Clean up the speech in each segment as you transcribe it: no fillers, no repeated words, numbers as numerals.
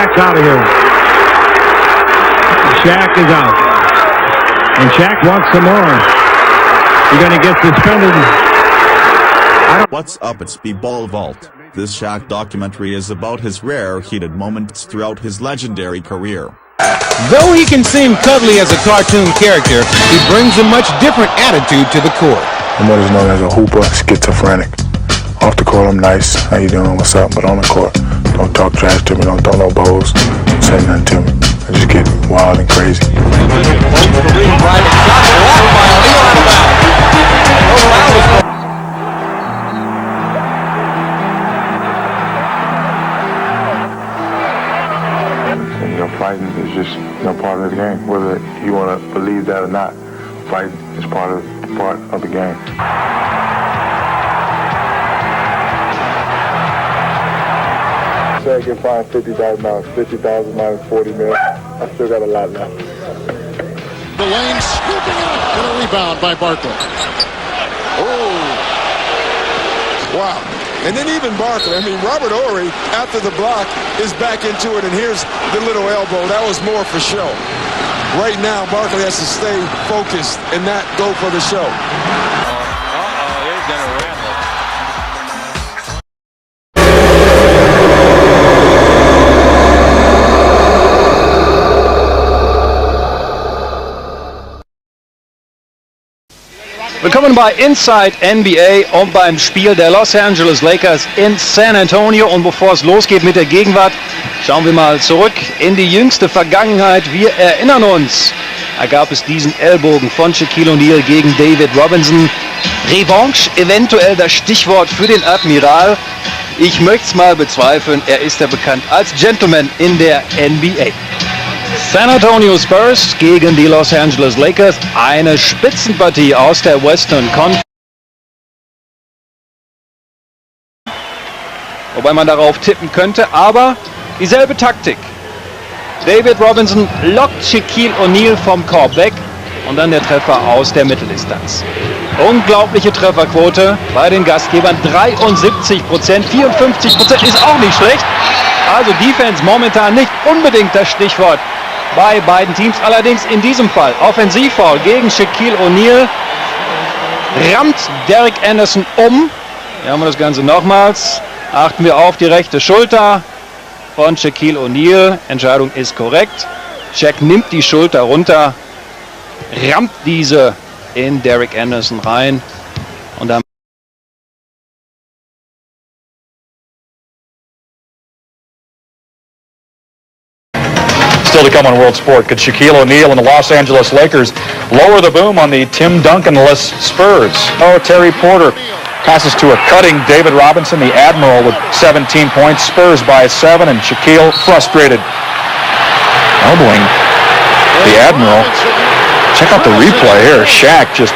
Shaq's out of here. Shaq is out. And Shaq wants some more. You're going to get suspended. What's up, it's B-Ball Vault. This Shaq documentary is about his rare heated moments throughout his legendary career. Though he can seem cuddly as a cartoon character, he brings a much different attitude to the court. I'm what is known as a hooper, schizophrenic. Off the court, I'm nice. How you doing? What's up? But on the court, don't talk trash to me. Don't throw no balls. Don't say nothing to me. I just get wild and crazy. Fighting is just part of the game, whether you want to believe that or not. Fighting is part of the game. Say I get fined $50,000, $50,000 minus $40 million. I still got a lot left. Dwayne scooping it up and a rebound by Barkley. Oh, wow. And then even Barkley, I mean, Robert Horry, after the block, is back into it, and here's the little elbow. That was more for show. Right now, Barkley has to stay focused and not go for the show. He's going to ramble. Willkommen bei Inside NBA und beim Spiel der Los Angeles Lakers in San Antonio. Und bevor es losgeht mit der Gegenwart, schauen wir mal zurück in die jüngste Vergangenheit. Wir erinnern uns, da gab es diesen Ellbogen von Shaquille O'Neal gegen David Robinson. Revanche, eventuell das Stichwort für den Admiral. Ich möchte es mal bezweifeln, er ist ja bekannt als Gentleman in der NBA. San Antonio Spurs gegen die Los Angeles Lakers. Eine Spitzenpartie aus der Western Conference. Wobei man darauf tippen könnte, aber dieselbe Taktik. David Robinson lockt Shaquille O'Neal vom Korb weg und dann der Treffer aus der Mitteldistanz. Unglaubliche Trefferquote bei den Gastgebern. 73%, 54% ist auch nicht schlecht. Also Defense momentan nicht unbedingt das Stichwort bei beiden Teams. Allerdings in diesem Fall Offensivfoul gegen Shaquille O'Neal. Rammt Derek Anderson um. Hier haben wir das Ganze nochmals. Achten wir auf die rechte Schulter von Shaquille O'Neal. Entscheidung ist korrekt. Shaq nimmt die Schulter runter, rammt diese in Derek Anderson rein. Und dann Still to come on World Sport. Could Shaquille O'Neal and the Los Angeles Lakers lower the boom on the Tim Duncan-less Spurs? Oh, Terry Porter passes to a cutting David Robinson, the Admiral, with 17 points. Spurs by 7, and Shaquille frustrated. Elbowing the Admiral. Check out the replay here. Shaq just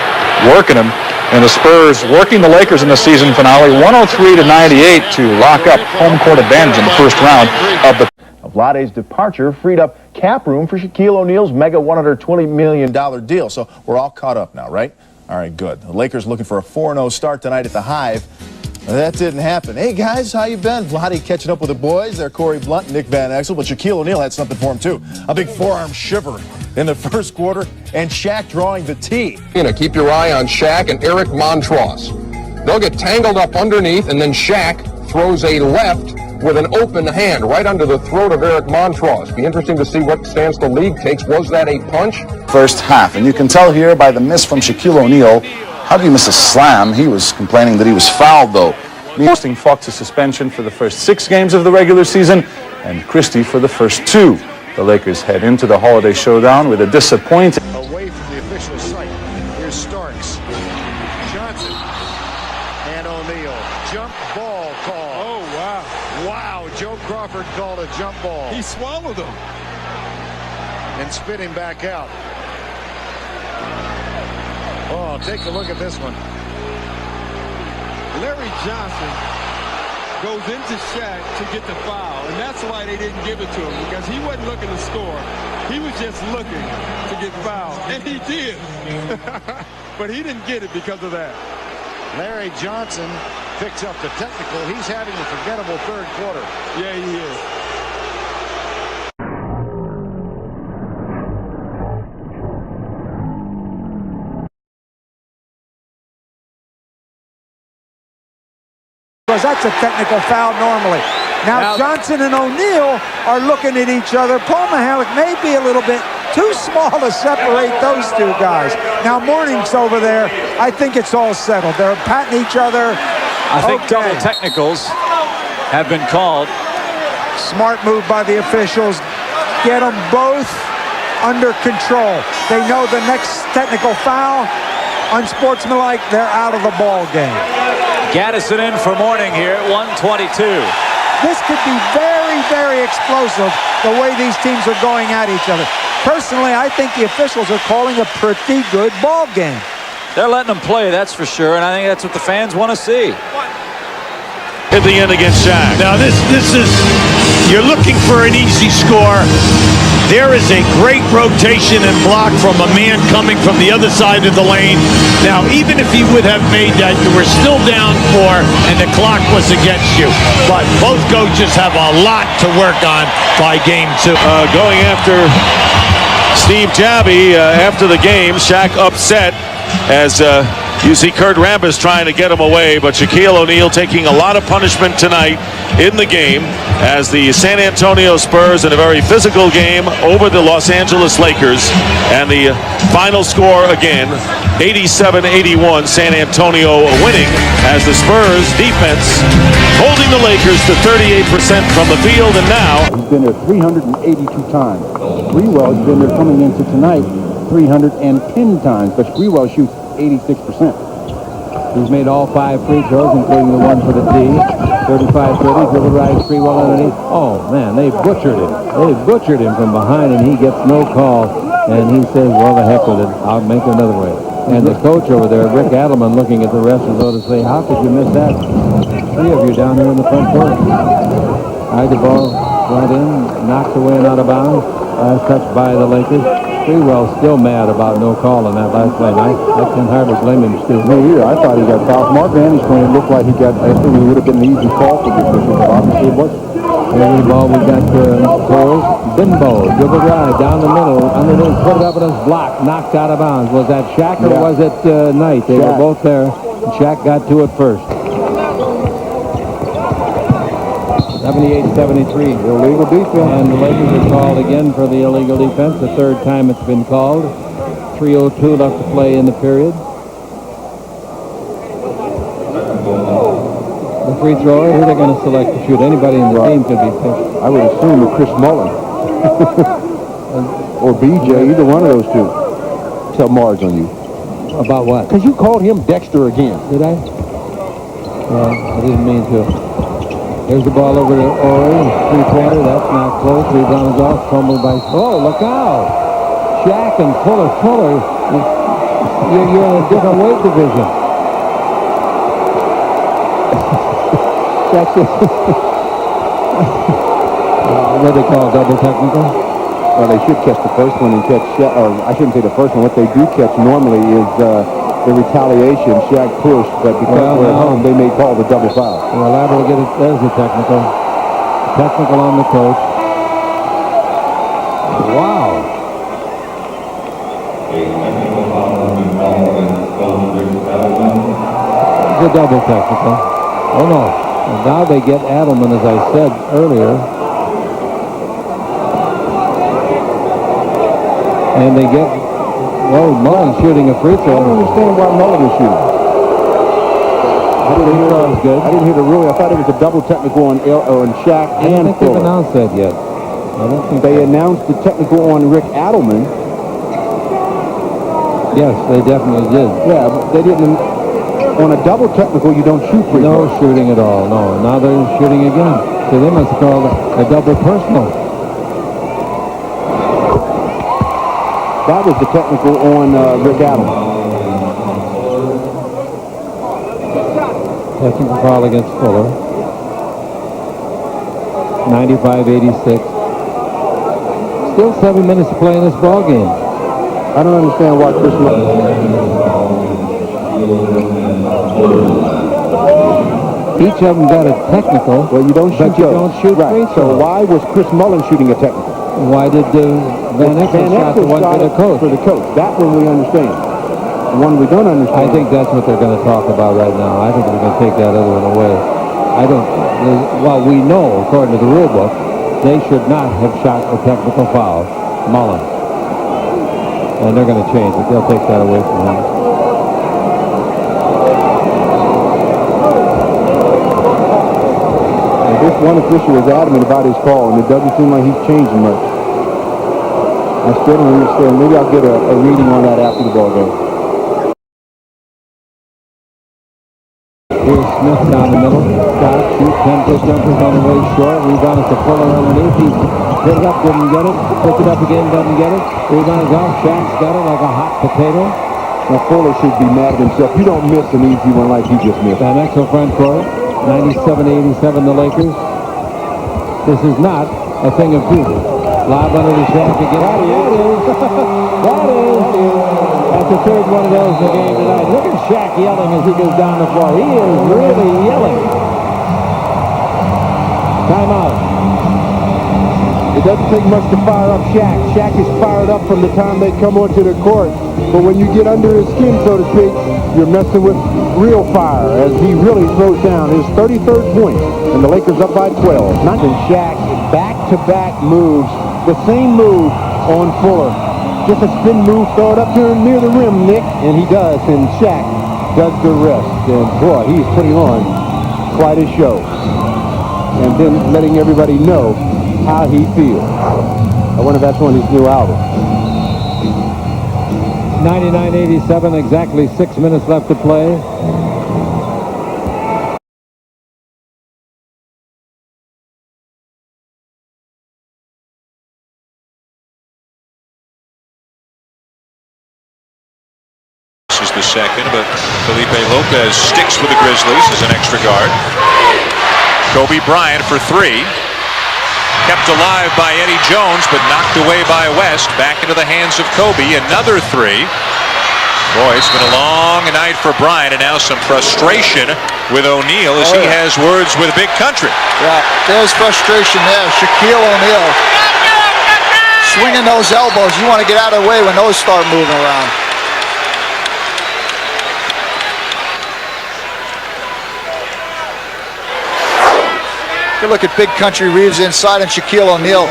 working him. And the Spurs working the Lakers in the season finale, 103-98 to lock up home court advantage in the first round of the... Vlade's departure freed up cap room for Shaquille O'Neal's mega $120 million deal. So we're all caught up now, right? All right, good. The Lakers looking for a 4-0 start tonight at the Hive. That didn't happen. Hey, guys, how you been? Vlade catching up with the boys. They're Corey Blunt and Nick Van Exel, but Shaquille O'Neal had something for him, too. A big forearm shiver in the first quarter, and Shaq drawing the tee. Keep your eye on Shaq and Eric Montross. They'll get tangled up underneath, and then Shaq throws a left with an open hand right under the throat of Eric Montross. Be interesting to see what stance the league takes. Was that a punch? First half, and you can tell here by the miss from Shaquille O'Neal. How did he miss a slam? He was complaining that he was fouled, though. Posting Fox's suspension for the first 6 games of the regular season, and Christie for the first 2. The Lakers head into the holiday showdown with a disappointing... Away from the official site. Here's Starks. Johnson. And O'Neal. Jump ball call. Oh, wow. Wow, Joe Crawford called a jump ball. He swallowed him. And spit him back out. Oh, take a look at this one. Larry Johnson goes into Shaq to get the foul, and that's why they didn't give it to him, because he wasn't looking to score. He was just looking to get fouled, and he did. But he didn't get it because of that. Larry Johnson picks up the technical. He's having a forgettable third quarter. Yeah, he is. because that's a technical foul normally. Now Johnson and O'Neal are looking at each other. Paul Mihalik may be a little bit too small to separate those two guys. Now Morning's over there. I think it's all settled. They're patting each other. I think double technicals have been called. Smart move by the officials. Get them both under control. They know the next technical foul, unsportsmanlike, they're out of the ball game. Gaddison in for Morning here at 122. This could be very, very explosive the way these teams are going at each other. Personally, I think the officials are calling a pretty good ball game. They're letting them play, that's for sure, and I think that's what the fans want to see. At the end against Shaq. Now this is, you're looking for an easy score. There is a great rotation and block from a man coming from the other side of the lane. Now, even if he would have made that, you were still down 4 and the clock was against you. But both coaches have a lot to work on by game 2. Going after Steve Jabby after the game. Shaq upset as you see Kurt Rambis trying to get him away, but Shaquille O'Neal taking a lot of punishment tonight in the game as the San Antonio Spurs in a very physical game over the Los Angeles Lakers, and the final score again 87-81, San Antonio winning as the Spurs defense holding the Lakers to 38% from the field. And now he's been there 382 times. Sprewell's been there coming into tonight 310 times, but Sprewell shoots 86%. He's made all 5 free throws, including the one for the D. 35-30, dribble right, Sprewell underneath. Oh, man, they butchered him. They butchered him from behind, and he gets no call. And he says, well, the heck with it. I'll make it another way. And the coach over there, Rick Adelman, looking at the rest of those to say, how could you miss that? 3 of you down here in the front court. The ball brought in, knocked away and out of bounds. Touched by the Lakers. Sprewell's still mad about no call on that last play. I can hardly blame him, Stu. Me either. I thought he got fouled. Mark Vandy's point, it looked like he got, I assume it would have been an easy call for the official, but obviously it wasn't. Here's the ball. We got Coles. Bimbo, dribble drive down the middle, underneath, put it up in his block, knocked out of bounds. Was that Shaq or was it Knight? They were both there. Shaq got to it first. 78-73. Illegal defense. And the Lakers are called again for the illegal defense. The 3rd time it's been called. 3:02 left to play in the period. The free thrower, who they're going to select to shoot? Anybody in the team could be picked. I would assume that Chris Mullin. Or BJ, either one of those two. Tell Marge on you. About what? Because you called him Dexter again. Did I? I didn't mean to. Here's the ball over to Ori. 3-pointer. That's not close. Rebound is off. Fumbled by... Oh, look out! Shaq and Fuller. You're in a different weight division. That's it. What they call double technical? Well, they should catch the first one and catch... Or I shouldn't say the first one. What they do catch normally is... the retaliation. Shaq pushed, but because we're at home, they may call the double foul. Well, liable to get it. There's the technical. Technical on the coach. Wow. It's a double technical. Oh, no. And now they get Adelman, as I said earlier. And they get... Well, Mullen's shooting a free throw. I don't understand why Mullen is shooting. I didn't hear the ruling. I thought it was a double technical on Shaq and Fuller. I don't think they've announced that yet. I don't think they announced the technical on Rick Adelman. Yes, they definitely did. Yeah, but they didn't. On a double technical, you don't shoot free throws. No shooting at all. No. Now they're shooting again. So they must have called a double personal. That was the technical on Rick Adelman. Technical foul against Fuller. 95-86. Still 7 minutes to play in this ball game. I don't understand why Chris Mullin. Each of them got a technical. Well, you don't shoot. But you don't shoot free throws. So why was Chris Mullin shooting a technical? Why did Van Exel shot the one for the coach? For the coach. That one we understand. The one we don't understand. I think that's what they're going to talk about right now. I think they're going to take that other one away. I don't. Well, we know, according to the rule book, they should not have shot a technical foul. Mullen. And they're going to change it. They'll take that away from him. And this one official is adamant about his call, and it doesn't seem like he's changing much. I still don't understand. Maybe I'll get a reading on that after the ball game. Here's Smith down the middle. Shot, shoot, 10-foot jumpers on the way short. Rebound is to Fuller underneath. He put it up, didn't get it. Puts it up again, doesn't get it. Rebound is off. Shaq's got it like a hot potato. Now Fuller should be mad at himself. You don't miss an easy one like he just missed. Van Exel front court. 97-87 the Lakers. This is not a thing of beauty. Lob under the Shaq again. That is. That's the third one of those in the game tonight. Look at Shaq yelling as he goes down the floor. He is really yelling. Timeout. It doesn't take much to fire up Shaq. Shaq is fired up from the time they come onto the court. But when you get under his skin, so to speak, you're messing with real fire as he really throws down his 33rd point. And the Lakers up by 12. And Shaq, back-to-back moves. The same move on Fuller. Just a spin move, throw it up here near the rim, Nick. And he does, and Shaq does the rest. And boy, he's putting on quite a show. And then letting everybody know how he feels. I wonder if that's on his new album. 99-87, exactly 6 minutes left to play. This is the second, but Felipe Lopez sticks with the Grizzlies as an extra guard. Kobe Bryant for three. Kept alive by Eddie Jones, but knocked away by West. Back into the hands of Kobe. Another three. Boy, it's been a long night for Bryant, and now some frustration with O'Neal as he has words with Big Country. Yeah, there's frustration there. Shaquille O'Neal swinging those elbows. You want to get out of the way when those start moving around. Good look at Big Country Reeves inside and Shaquille O'Neal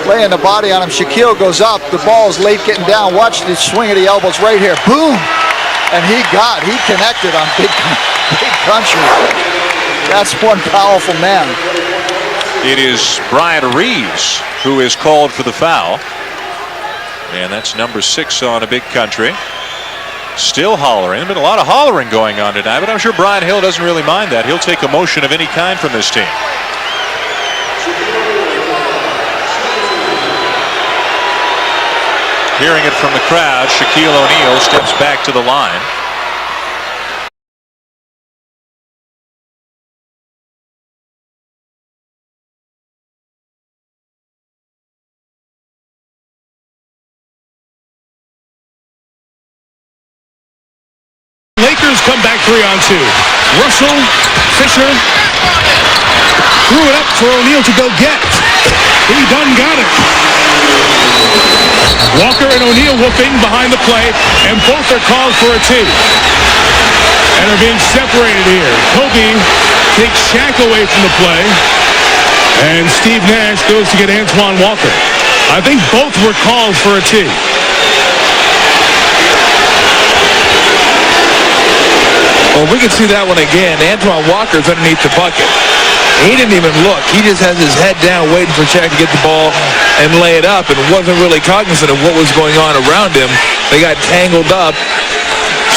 laying the body on him. Shaquille goes up. The ball is late getting down. Watch the swing of the elbows right here. Boom! And he connected on Big Country. That's one powerful man. It is Bryant Reeves who is called for the foul. And that's number 6 on a Big Country. Still hollering. There's been a lot of hollering going on tonight, but I'm sure Brian Hill doesn't really mind that. He'll take a motion of any kind from this team. Hearing it from the crowd, Shaquille O'Neal steps back to the line. Lakers come back 3-on-2. Russell, Fisher, threw it up for O'Neal to go get. He done got it. Walker and O'Neal whooping behind the play, and both are called for a two. And are being separated here. Kobe takes Shaq away from the play, and Steve Nash goes to get Antoine Walker. I think both were called for a two. Well, we can see that one again. Antoine Walker's underneath the bucket. He didn't even look. He just has his head down waiting for Shaq to get the ball and lay it up and wasn't really cognizant of what was going on around him. They got tangled up.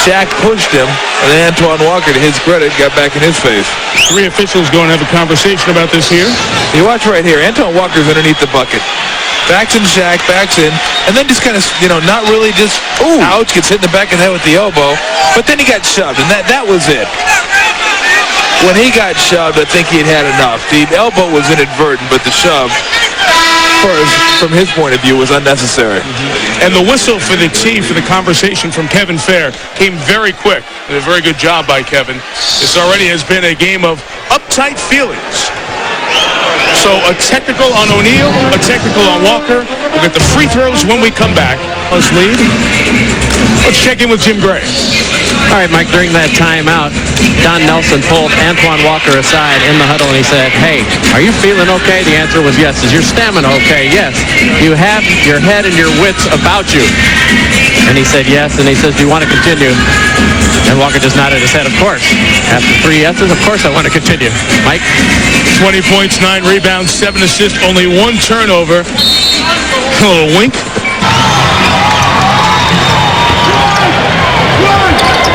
Shaq pushed him, and Antoine Walker, to his credit, got back in his face. Three officials going to have a conversation about this here. You watch right here. Antoine Walker's underneath the bucket. Backs in Shaq, backs in, and then just kind of, not really just, ouch, gets hit in the back of the head with the elbow, but then he got shoved, and that was it. When he got shoved, I think he had enough. The elbow was inadvertent, but the shove, from his point of view, was unnecessary. And the whistle for the tee for the conversation from Kevin Fair came very quick. And a very good job by Kevin. This already has been a game of uptight feelings. So a technical on O'Neal, a technical on Walker. We'll get the free throws when we come back. Let's lead. Let's check in with Jim Gray. All right, Mike, during that timeout, Don Nelson pulled Antoine Walker aside in the huddle and he said, "Hey, are you feeling okay?" The answer was yes. "Is your stamina okay?" "Yes." "You have your head and your wits about you?" And he said yes, and he says, "Do you want to continue?" And Walker just nodded his head, "Of course." After 3 yeses, "Of course I want to continue." Mike? 20 points, 9 rebounds, 7 assists, only 1 turnover. A little wink.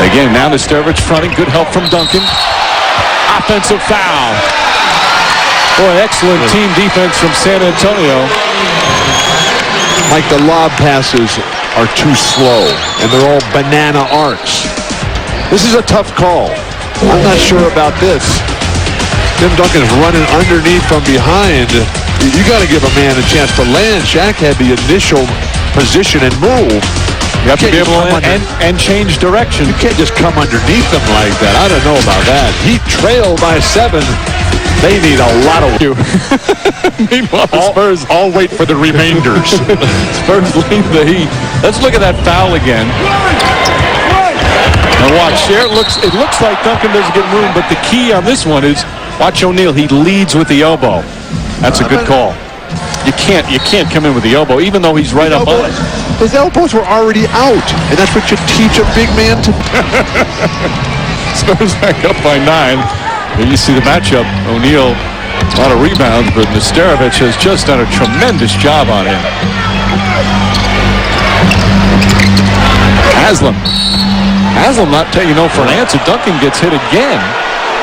Again, now the Sturridge fronting. Good help from Duncan. Offensive foul. Boy, excellent team defense from San Antonio. Like the lob passes are too slow, and they're all banana arcs. This is a tough call. I'm not sure about this. Tim Duncan is running underneath from behind. You got to give a man a chance to land. Shaq had the initial position and move. You have to be able to land and change direction. You can't just come underneath them like that. I don't know about that. He trailed by 7. They need a lot of you. Meanwhile, the Spurs all wait for the remainders. Spurs lead the Heat. Let's look at that foul again. Now watch there. It looks like Duncan doesn't get room, but the key on this one is watch O'Neal. He leads with the elbow. That's a good call. You can't come in with the elbow, even though he's right up on it. His elbows were already out, and that's what you teach a big man to. Spurs back up by 9. Here you see the matchup. O'Neal, a lot of rebounds, but Nesterovic has just done a tremendous job on him. Haslam not taking no for an answer. Duncan gets hit again.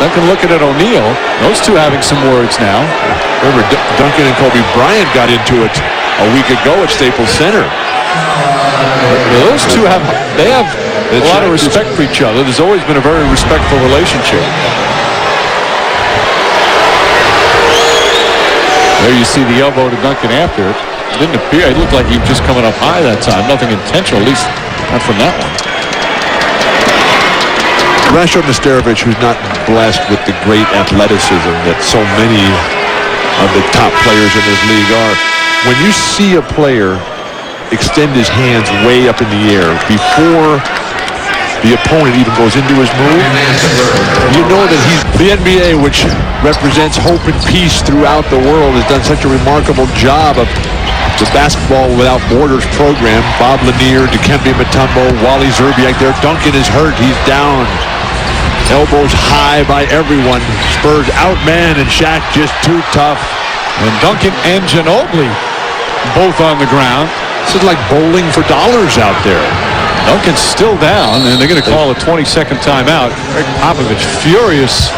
Duncan looking at O'Neal. Those two having some words now. Remember, Duncan and Kobe Bryant got into it a week ago at Staples Center. Those two have a lot of respect for each other. There's always been a very respectful relationship. There you see the elbow to Duncan after it. It didn't appear. It looked like he was just coming up high that time. Nothing intentional, at least not from that one. Rasho Nesterovic, who's not blessed with the great athleticism that so many of the top players in this league are. When you see a player extend his hands way up in the air before the opponent even goes into his move, you know that the NBA, which represents hope and peace throughout the world, has done such a remarkable job of the Basketball Without Borders program. Bob Lanier, Dikembe Mutombo, Wally Zerbiak there. Duncan is hurt. He's down. Elbows high by everyone. Spurs outman, and Shaq just too tough. And Duncan and Ginobili both on the ground. This is like bowling for dollars out there. Duncan's still down, and they're going to call a 20-second timeout. Greg Popovich furious.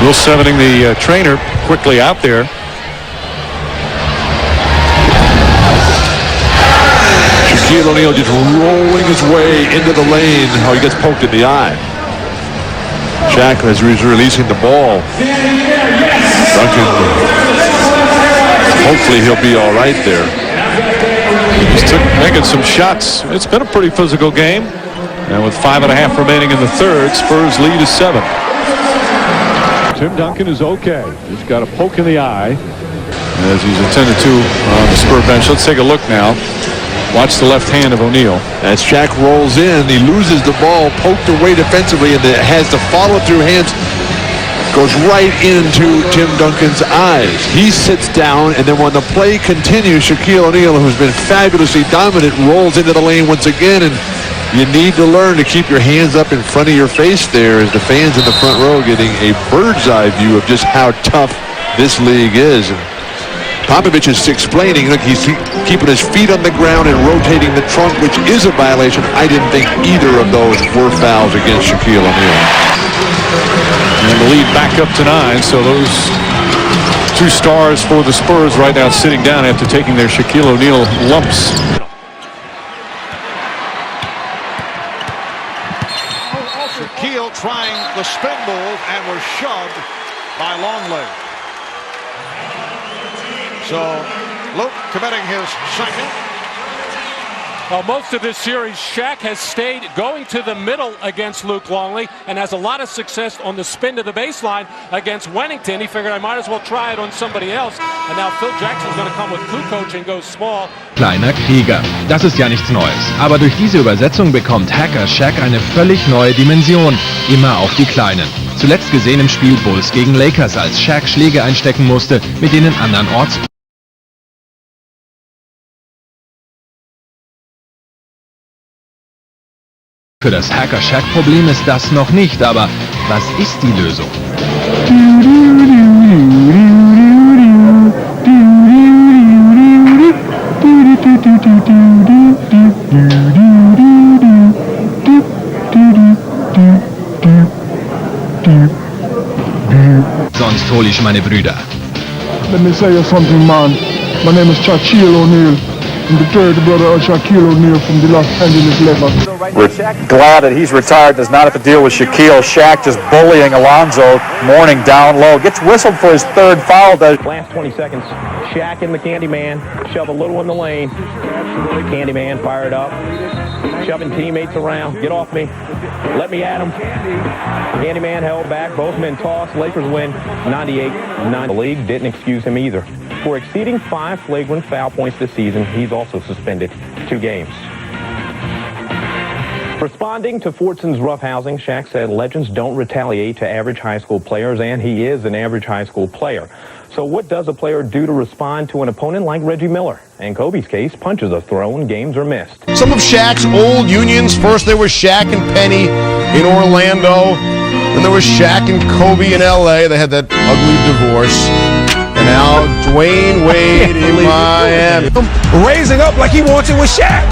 Will Sevening, the trainer, quickly out there. Shaquille O'Neal just rolling his way into the lane. Oh, he gets poked in the eye. Shaq is releasing the ball. Duncan, hopefully he'll be all right there. He's making some shots. It's been a pretty physical game. And with 5.5 remaining in the third, Spurs lead is 7. Tim Duncan is okay. He's got a poke in the eye as he's attended to on the Spur bench. Let's take a look now. Watch the left hand of O'Neal. As Shaq rolls in, he loses the ball, poked away defensively, and it has the follow-through hands. Goes right into Tim Duncan's eyes. He sits down, and then when the play continues, Shaquille O'Neal, who's been fabulously dominant, rolls into the lane once again, and you need to learn to keep your hands up in front of your face there as the fans in the front row getting a bird's eye view of just how tough this league is. Popovich is explaining, look, he's keeping his feet on the ground and rotating the trunk, which is a violation. I didn't think either of those were fouls against Shaquille O'Neal. And the lead back up to 9, so those two stars for the Spurs right now sitting down after taking their Shaquille O'Neal lumps. Shaquille trying the spin move and was shoved by Longley. So Luke committing his second. Well, most of this series, Shaq has stayed going to the middle against Luke Longley and has a lot of success on the spin to the baseline against Wennington. He figured I might as well try it on somebody else. And now Phil Jackson's going to come with clue coach and go small. Kleiner Krieger. Das ist ja nichts Neues. Aber durch diese Übersetzung bekommt Hacker Shaq eine völlig neue Dimension. Immer auf die Kleinen. Zuletzt gesehen im Spiel Bulls gegen Lakers, als Shaq Schläge einstecken musste, mit denen andernorts Für das Hacker-Shaq-Problem ist das noch nicht, aber was ist die Lösung? Sonst hole ich meine Brüder. Let me say you something, man. My name is Shaquille O'Neal. I'm the third brother of Shaquille O'Neal from the Los Angeles Lakers. We're glad that he's retired, does not have to deal with Shaquille. Shaq just bullying Alonzo, Mourning down low. Gets whistled for his third foul. Last 20 seconds, Shaq and the Candyman shove a little in the lane. Candyman fired up, shoving teammates around. Get off me. Let me at him. Candyman held back. Both men tossed. Lakers win 98-9. The league didn't excuse him either. For exceeding 5 flagrant foul points this season, he's also suspended 2 games. Responding to Fortson's roughhousing, Shaq said legends don't retaliate to average high school players, and he is an average high school player. So what does a player do to respond to an opponent like Reggie Miller? In Kobe's case, punches are thrown, games are missed. Some of Shaq's old unions, first there was Shaq and Penny in Orlando, then there was Shaq and Kobe in L.A. They had that ugly divorce. And now Dwayne Wade in Miami. Raising up like he wants it with Shaq.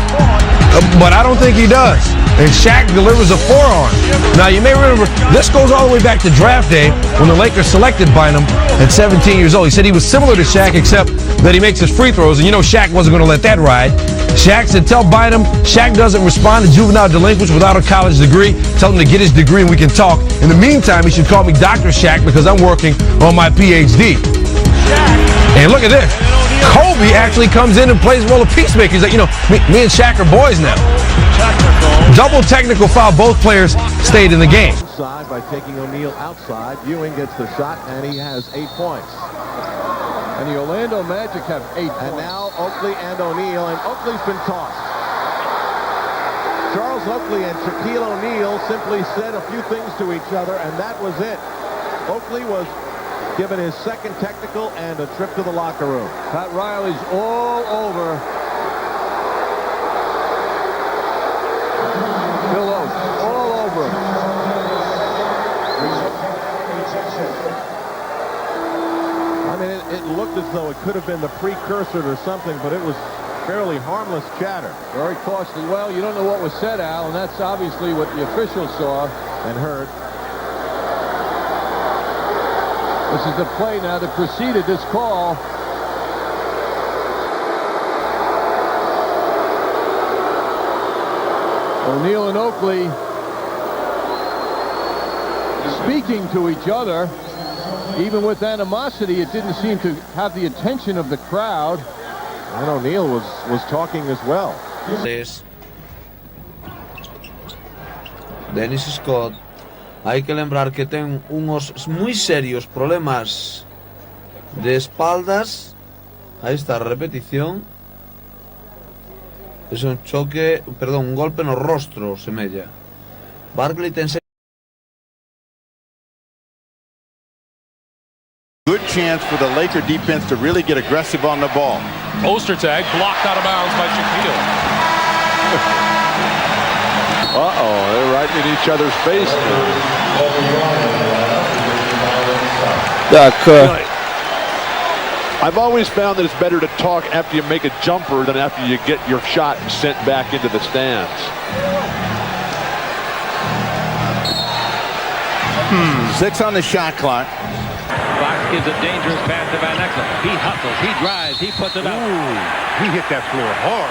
But I don't think he does. And Shaq delivers a forearm. Now, you may remember, this goes all the way back to draft day when the Lakers selected Bynum at 17 years old. He said he was similar to Shaq except that he makes his free throws. And you know Shaq wasn't going to let that ride. Shaq said, tell Bynum Shaq doesn't respond to juvenile delinquents without a college degree. Tell him to get his degree and we can talk. In the meantime, he should call me Dr. Shaq because I'm working on my PhD. And look at this. Kobe actually comes in and plays the role of peacemaker. He's like, you know, me and Shaq are boys now. Double technical foul. Both players stayed in the game. Inside by taking O'Neal outside. Ewing gets the shot, and he has 8 points. And the Orlando Magic have 8 points. And now Oakley and O'Neal, and Oakley's been tossed. Charles Oakley and Shaquille O'Neal simply said a few things to each other, and that was it. Oakley was given his second technical and a trip to the locker room. Pat Riley's all over Bill Oates, all over him. I mean, it looked as though it could have been the precursor to something, but it was fairly harmless chatter. Very costly. Well, you don't know what was said, Al, and that's obviously what the officials saw and heard. This is the play now that preceded this call. O'Neal and Oakley speaking to each other. Even with animosity, it didn't seem to have the attention of the crowd. And O'Neal was talking as well. Dennis Scott. Hay que lembrar que ten unos muy serios problemas de espaldas. Ahí está, repetición. Es un choque, perdón, un golpe no rostro, semella. Barkley ten Good chance for the Laker defense to really get aggressive on the ball. Ostertag blocked out of bounds by Shaquille. Uh-oh, they're right in each other's face. I've always found that it's better to talk after you make a jumper than after you get your shot sent back into the stands. 6 on the shot clock. Fox gives a dangerous pass to Van Exel. He hustles, he drives, he puts it up. He hit that floor hard.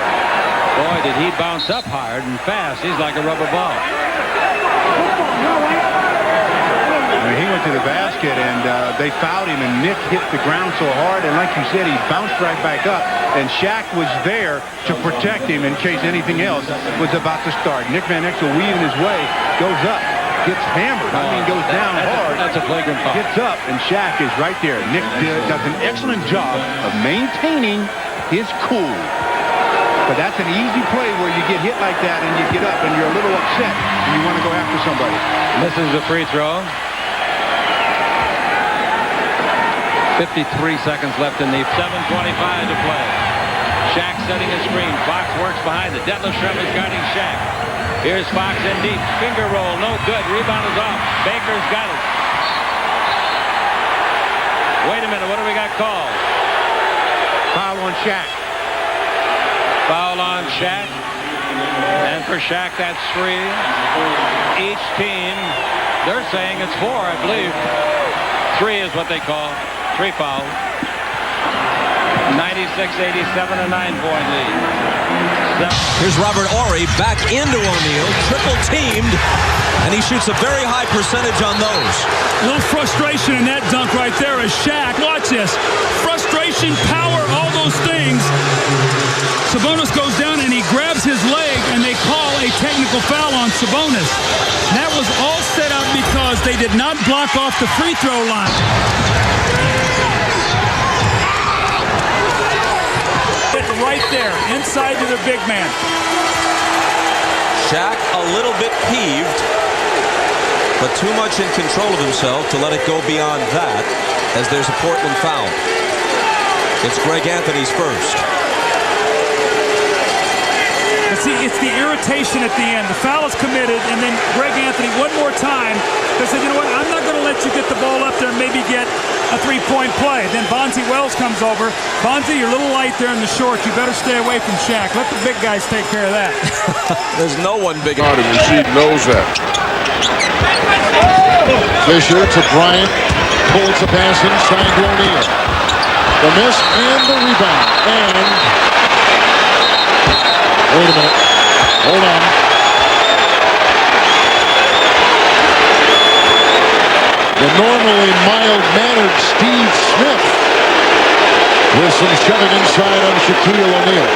Boy, did he bounce up hard and fast. He's like a rubber ball. I mean, he went to the basket, and they fouled him, and Nick hit the ground so hard, and like you said, he bounced right back up, and Shaq was there to protect him in case anything else was about to start. Nick Van Exel weaving his way, goes up, gets hammered. I mean, goes down hard. That's a flagrant foul. Gets up, and Shaq is right there. Nick does an excellent job of maintaining his cool. But that's an easy play where you get hit like that and you get up and you're a little upset and you want to go after somebody. Misses the free throw. 53 seconds left in the 7:25 to play. Shaq setting his screen. Fox works behind it. Detlef Schrempf is guarding Shaq. Here's Fox in deep. Finger roll. No good. Rebound is off. Baker's got it. Wait a minute. What do we got called? Foul on Shaq. Foul on Shaq. And for Shaq, that's 3. Each team, they're saying it's 4, I believe. 3 is what they call. 3 fouls. 96-87, a 9-point lead. Here's Robert Horry back into O'Neal, triple teamed, and he shoots a very high percentage on those. A little frustration in that dunk right there as Shaq. Watch this. Frustration, power, all those things. Sabonis goes down and he grabs his leg and they call a technical foul on Sabonis. That was all set up because they did not block off the free throw line. Right there, inside to the big man. Shaq a little bit peeved, but too much in control of himself to let it go beyond that as there's a Portland foul. It's Greg Anthony's first. But see, it's the irritation at the end. The foul is committed, and then Greg Anthony one more time. They said, you know what, I'm not going to let you get the ball up there and maybe get a three-point play. Then Bonzi Wells comes over. Bonzi, you're a little light there in the short. You better stay away from Shaq. Let the big guys take care of that. There's no one big. She knows that. Fisher to Bryant. Pulls the pass inside to O'Neal. The miss and the rebound. And wait a minute. Hold on. The normally mild-mannered Steve Smith with some shoving inside on Shaquille O'Neal.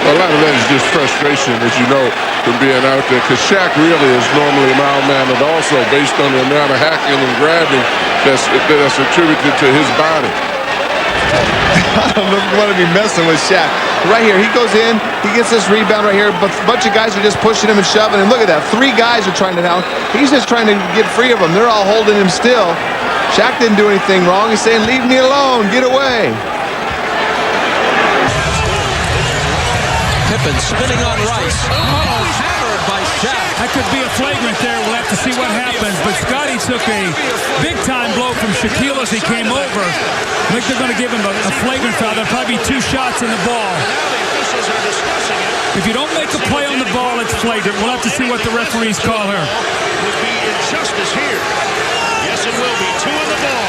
A lot of that is just frustration, as you know, from being out there, because Shaq really is normally mild-mannered also, based on the amount of hacking and grabbing that's attributed to his body. I don't want to be messing with Shaq. Right here, he goes in, he gets this rebound right here, but a bunch of guys are just pushing him and shoving, and look at that, 3 guys are trying to down. He's just trying to get free of them. They're all holding him still. Shaq didn't do anything wrong. He's saying, leave me alone, get away. Pippen spinning on Rice. Oh, hammered by Shaq. That could be a flagrant there. We'll have to see what happens. But Scotty took a big-time blow from Shaquille as he came over. I think they're going to give him a flagrant foul. There'll probably be 2 shots in the ball. If you don't make a play on the ball, it's flagrant. We'll have to see what the referees call her. Would be injustice here. Yes, it will be. 2 in the ball.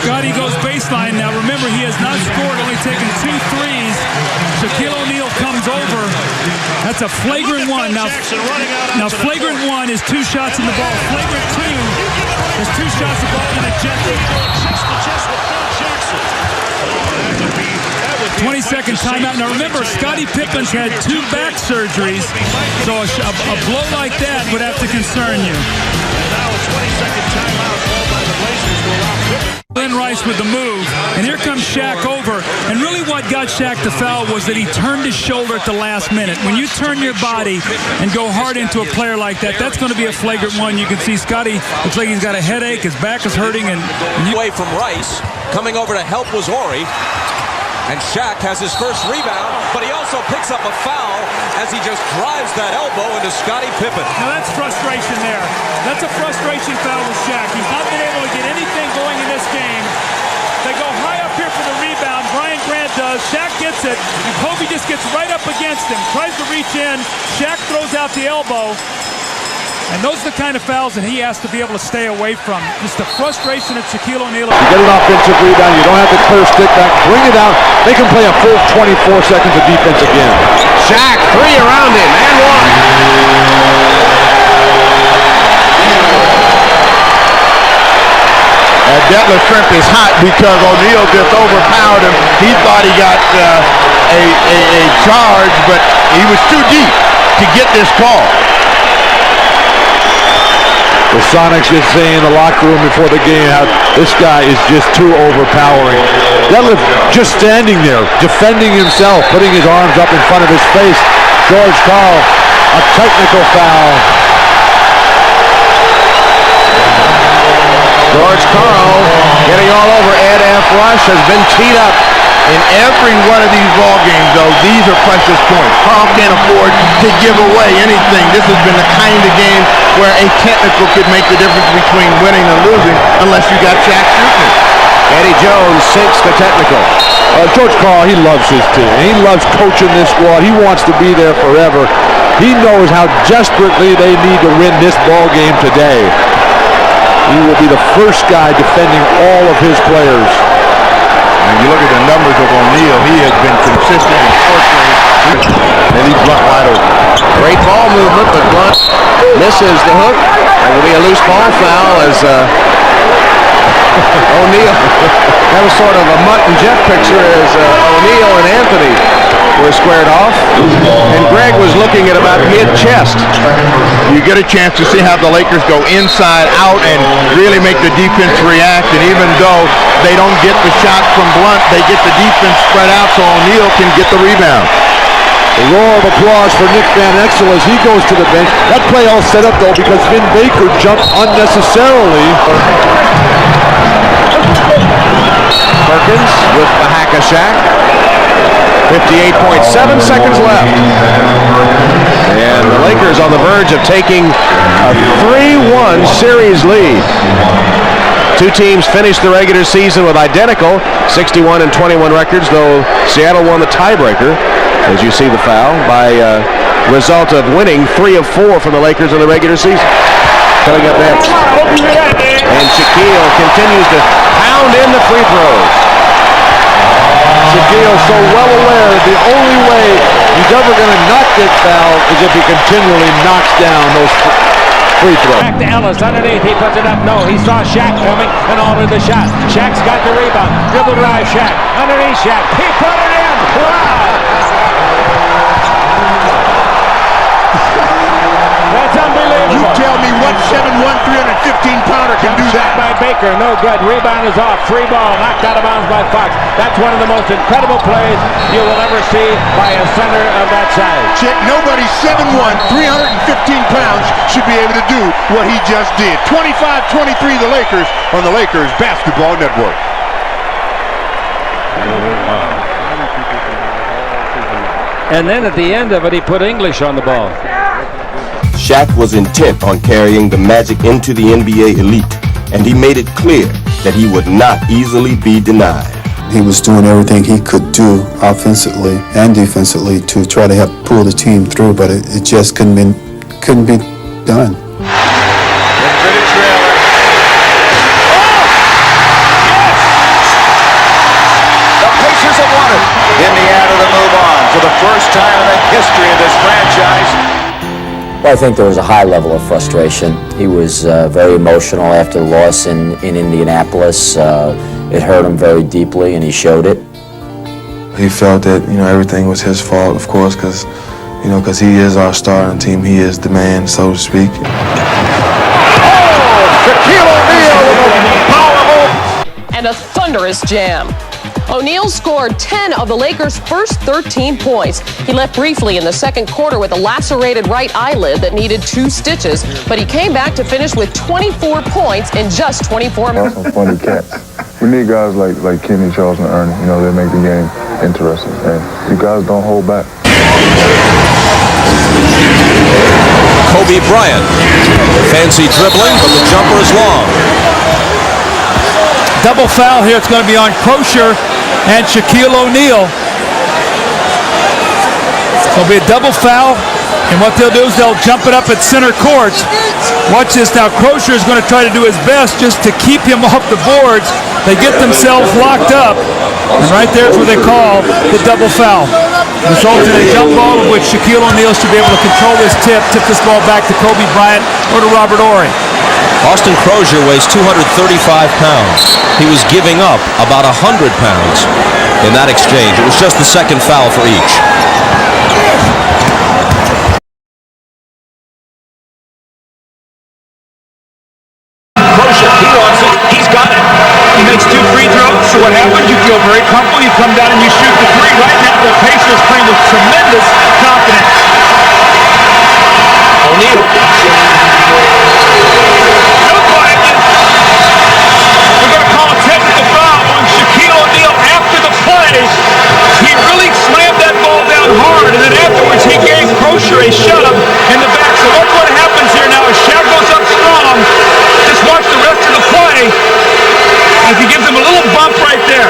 Scotty goes baseline. Now remember, he has not scored, only taken 2 threes. Shaquille O'Neal comes over. That's a flagrant 1. Now flagrant 1 is 2 shots in the ball. Flagrant 2 is 2 shots in the ball and ejected. 20-second timeout. Now remember, Scottie Pippen's had 2 back surgeries, so a blow like that would have to concern you. And now a 20-second timeout called by the Blazers to allow Pippen. Glenn Rice with the move, and here comes Shaq over. And really what got Shaq the foul was that he turned his shoulder at the last minute. When you turn your body and go hard into a player like that, that's going to be a flagrant 1. You can see Scotty looks like he's got a headache, his back is hurting. And away from Rice, coming over to help was Horry. And Shaq has his first rebound, but he also picks up a foul as he just drives that elbow into Scottie Pippen. Now that's frustration there. That's a frustration foul with Shaq. He's not been able to get anything going in this game. They go high up here for the rebound. Brian Grant does. Shaq gets it, and Kobe just gets right up against him. Tries to reach in. Shaq throws out the elbow. And those are the kind of fouls that he has to be able to stay away from. Just the frustration of Shaquille O'Neal. You get an offensive rebound, you don't have to clear stick back, bring it out. They can play a full 24 seconds of defense again. Shaq, 3 around him, and 1. Detlef Shrimp is hot because O'Neal just overpowered him. He thought he got a charge, but he was too deep to get this call. The Sonics just saying in the locker room before the game how this guy is just too overpowering. Detlef just standing there, defending himself, putting his arms up in front of his face. George Karl, a technical foul. George Karl getting all over Ed F. Rush, has been teed up in every one of these ball games, though. These are precious points. Karl can't afford to give away anything. This has been the kind of game where a technical could make the difference between winning and losing, unless you got Shaq shooting. Eddie Jones sinks the technical. George Karl, he loves his team. He loves coaching this squad. He wants to be there forever. He knows how desperately they need to win this ball game today. He will be the first guy defending all of his players. And you look at the numbers of O'Neal, he has been consistent in short range. And he's Blunt wide open. Great ball movement, but Blunt misses the hook. It will be a loose ball foul as O'Neal. That was sort of a Mutt and Jeff picture as O'Neal and Anthony were squared off. And Greg was looking at about mid-chest. You get a chance to see how the Lakers go inside out and really make the defense react. And even though they don't get the shot from Blunt, they get the defense spread out so O'Neal can get the rebound. A roar of applause for Nick Van Exel as he goes to the bench. That play all set up though because Vin Baker jumped unnecessarily. Perkins with the hack of Shaq. 58.7 seconds left. And the Lakers on the verge of taking a 3-1 series lead. Two teams finished the regular season with identical 61 and 21 records, though Seattle won the tiebreaker, as you see the foul, by result of winning 3 of 4 from the Lakers in the regular season. Coming up next. And Shaquille continues to pound in the free throws. Shaquille so well aware that the only way he's ever going to not get fouled is if he continually knocks down those free throws. Back to Ellis underneath. He puts it up. No, he saw Shaq coming and altered the shot. Shaq's got the rebound. Dribble drive Shaq. Underneath Shaq. He put it in. Wow. That's unbelievable. You tell me what 7'1", 315-pounder can do that. By Baker, no good. Rebound is off. Free ball, knocked out of bounds by Fox. That's one of the most incredible plays you will ever see by a center of that size. Chick, nobody 7'1", 315 pounds should be able to do what he just did. 25-23 the Lakers on the Lakers Basketball Network. And then at the end of it, he put English on the ball. Shaq was intent on carrying the Magic into the NBA elite, and he made it clear that he would not easily be denied. He was doing everything he could do offensively and defensively to try to help pull the team through, but it just couldn't be done. Indiana to move on for the first time in the history of this franchise. Well, I think there was a high level of frustration. He was very emotional after the loss in Indianapolis. It hurt him very deeply, and he showed it. He felt that everything was his fault, of course, because he is our star on the team. He is the man, so to speak. Shaquille O'Neal with a powerful and a thunderous jam. O'Neal scored 10 of the Lakers' first 13 points. He left briefly in the second quarter with a lacerated right eyelid that needed 2 stitches, but he came back to finish with 24 points in just 24 minutes. Some funny cats. We need guys like Kenny, Charles, and Ernie. They make the game interesting. And you guys don't hold back. Kobe Bryant. Fancy dribbling, but the jumper is long. Double foul here. It's going to be on Crozier and Shaquille O'Neal. It'll be a double foul, and what they'll do is they'll jump it up at center court. Watch this now. Crozier is going to try to do his best just to keep him off the boards. They get themselves locked up, and right there is where they call the double foul. Results in a jump ball in which Shaquille O'Neal should be able to control this tip this ball back to Kobe Bryant or to Robert Horry. Austin Crozier weighs 235 pounds. He was giving up about 100 pounds in that exchange. It was just the second foul for each. Crozier, he wants it. He's got it. He makes 2 free throws. So what happens? You feel very comfortable. You come down and you shoot the 3. Right now, the Pacers playing with tremendous confidence. O'Neal. We're going to call a technical foul on Shaquille O'Neal after the play. He really slammed that ball down hard, and then afterwards he gave Crozier a shove in the back. So watch what happens here now as Shaq goes up strong. Just watch the rest of the play as he gives him a little bump right there.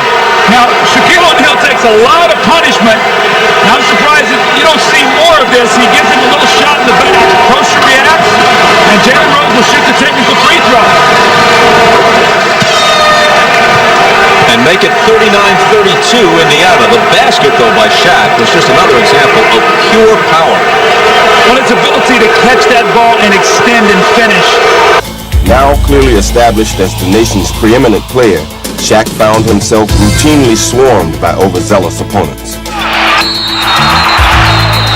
Now, Shaquille O'Neal takes a lot of punishment. I'm surprised that you don't see more of this. He gives him a little shot in the back. Crozier reacts, and Jalen Rose will shoot the technical free throw. And make it 39-32 Indiana. The basket, though, by Shaq was just another example of pure power. Well, its ability to catch that ball and extend and finish. Now clearly established as the nation's preeminent player, Shaq found himself routinely swarmed by overzealous opponents.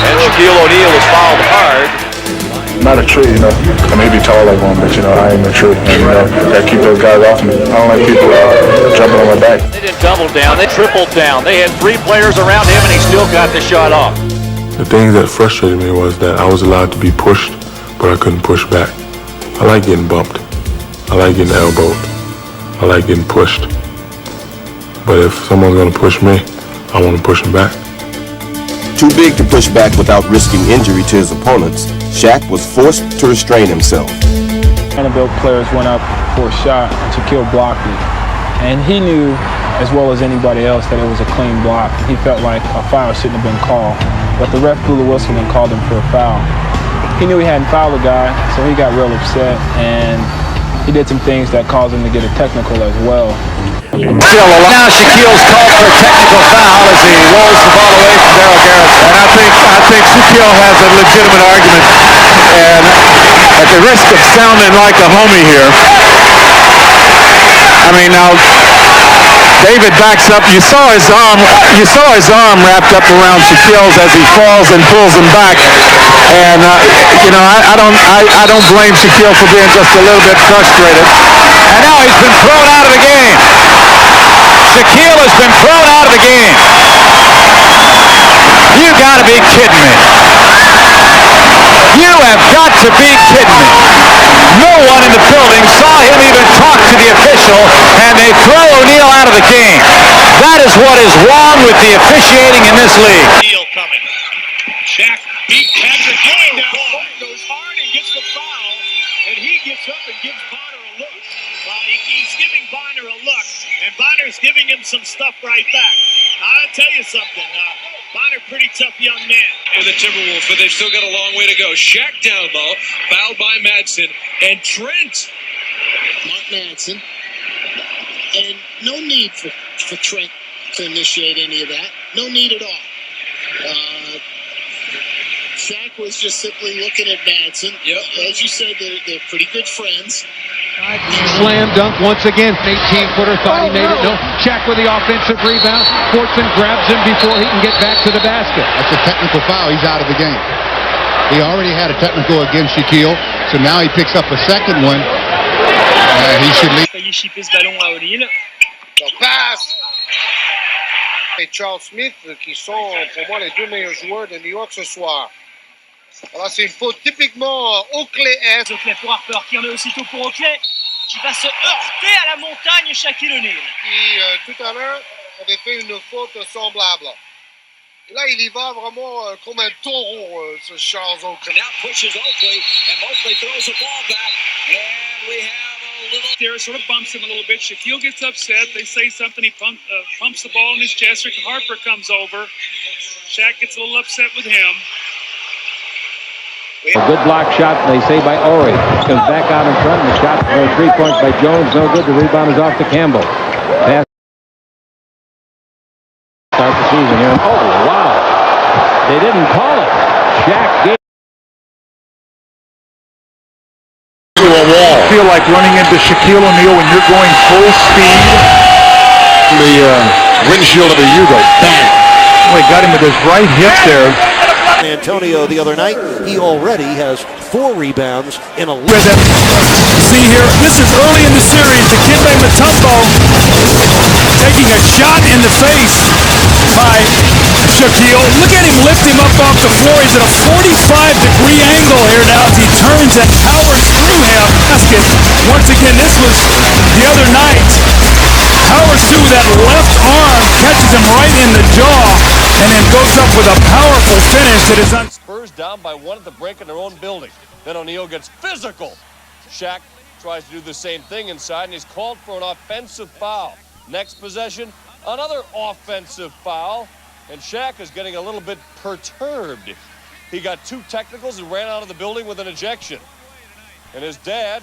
And Shaquille O'Neal was fouled hard. I'm not a tree, you know. I may be tall like one, but, you know, I ain't a tree. And, you know, gotta keep those guys off me. I don't like people jumping on my back. They didn't double down, they tripled down. They had 3 players around him, and he still got the shot off. The thing that frustrated me was that I was allowed to be pushed, but I couldn't push back. I like getting bumped. I like getting elbowed. I like getting pushed. But if someone's gonna push me, I want to push them back. Too big to push back without risking injury to his opponents, Shaq was forced to restrain himself. Vanderbilt players went up for a shot. Shaquille blocked it. And he knew, as well as anybody else, that it was a clean block. He felt like a foul shouldn't have been called. But the ref blew the whistle and called him for a foul. He knew he hadn't fouled the guy, so he got real upset. And he did some things that caused him to get a technical as well. Now Shaquille's called for a technical foul as he rolls the ball away from Daryl Garrison. And I think Shaquille has a legitimate argument. And at the risk of sounding like a homie here, I mean, now David backs up. You saw his arm wrapped up around Shaquille's as he falls and pulls him back. And you know, I don't blame Shaquille for being just a little bit frustrated. And now he's been thrown out of the game. Shaquille has been thrown out of the game. You gotta be kidding me. You have got to be kidding me. No one in the building saw him even talk to the official, and they throw O'Neal out of the game. That is what is wrong with the officiating in this league. O'Neal coming. Shaq beat Patrick Ewing down. Goes hard and gets the foul, and he gets up and gives Bonner a look. Well, he's giving Bonner a look, and Bonner's giving him some stuff right back. I'll tell you something. Bonner, pretty tough young man. And the Timberwolves, but they've still got a long way to go. Shaq down low, fouled by Madsen, and Trent. Mark Madsen. And no need for Trent to initiate any of that. No need at all. Shaq was just simply looking at Madsen. Yep. As you said, they're pretty good friends. Slam dunk once again. 18-footer, thought he made it. No. Shaq with the offensive rebound. Fortson grabs him before he can get back to the basket. That's a technical foul. He's out of the game. He already had a technical against Shaquille, so now he picks up a second one. He should leave. Failli chipper ce ballon à O'Neal. Passe! Et Charles Smith, qui sont pour moi les 2 meilleurs joueurs de New York ce soir. Alors c'est une faute typiquement Oakley-esque. Oakley pour Harper, qui en est aussitôt pour Oakley, qui va se heurter à la montagne Shaquille O'Neal. Qui tout à l'heure avait fait une faute semblable. Et là il y va vraiment comme un taureau, ce Charles Oakley. Now pushes Oakley, and Oakley throws the ball back, and we have a little... There sort of bumps him a little bit. Shaquille gets upset. They say something. He pumps the ball in his chest. Harper comes over. Shaq gets a little upset with him. A good block shot, they say, by Ori. Comes back out in front, and the shot for 3 points by Jones. No good. The rebound is off to Campbell. Pass. Start the season here. Oh, wow. They didn't call it. Shaq gave. To a wall. feel like running into Shaquille O'Neal when you're going full speed? The windshield of a Yugo. Bang! Oh, he got him with his right hip there. Antonio the other night, he already has 4 rebounds in a See here, this is early in the series. The Dikembe Mutombo taking a shot in the face by Shaquille. Look at him lift him up off the floor. He's at a 45-degree angle here now as he turns and powers through him. Basket. Once again, this was the other night. Powers through that left arm, catches him right in the jaw, and then goes up with a powerful finish that is on. Spurs down by 1 at the break in their own building. Then O'Neal gets physical. Shaq tries to do the same thing inside, and he's called for an offensive foul. Next possession, another offensive foul, and Shaq is getting a little bit perturbed. He got 2 technicals and ran out of the building with an ejection. And his dad,